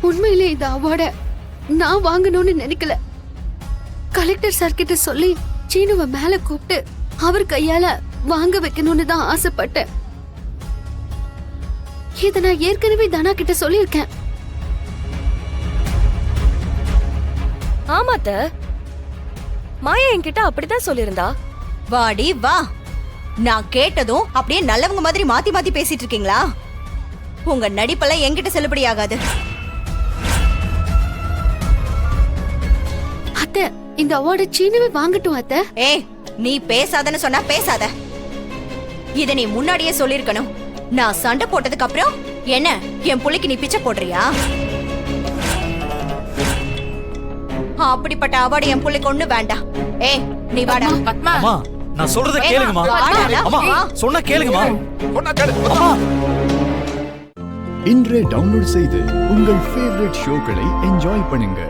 உண்மையிலே இந்த அவார்ட நான் வாங்கணும்னு நினைக்கல. கலெக்டர் சார் கிட்ட சொல்லி சீனுவை மேல கூப்பிட்டு அவர் கையால வாங்க வைக்கணும்னு தான் ஆசைப்பட்டேன். இத நான் ஏற்கனவே தனா கிட்ட சொல்லியிருக்கேன். ஆமாத்த, மாயா என்கிட்ட அப்படித்தான் சொல்லியிருந்தா. வாடி வா, நான் கேட்டதும் அப்படியே நல்லவங்க மாதிரி மாத்தி மாத்தி பேசிட்டு இருக்கீங்களா? உங்க நடிப்பெல்லாம் என்கிட்ட செல்லுபடி ஆகாது. அத்தை, இந்த அவார்ட சீனுவே வாங்கட்டும் அத்தை. ஏய், நீ பேசாதன்னு சொன்னா பேசாத. இத நீ முன்னாடியே சொல்லிருக்கணும். நான் சண்டை போட்டதுக்கு அப்புறம் என்ன என் புள்ளைக்கு நீ பிச்சை போடுறியா? அப்படிப்பட்ட அவார்டு என் புள்ளைக்கு ஒண்ணு வேண்டாம். ஏய், நீ வாடா. அம்மா, நான் சொல்றத கேளுங்கம்மா. அம்மா, சொன்னா கேளுங்கம்மா. அம்மா, இன்றே டவுன்லோட் செய்து உங்கள் ஃபேவரட் ஷோக்களை என்ஜாய் பண்ணுங்க.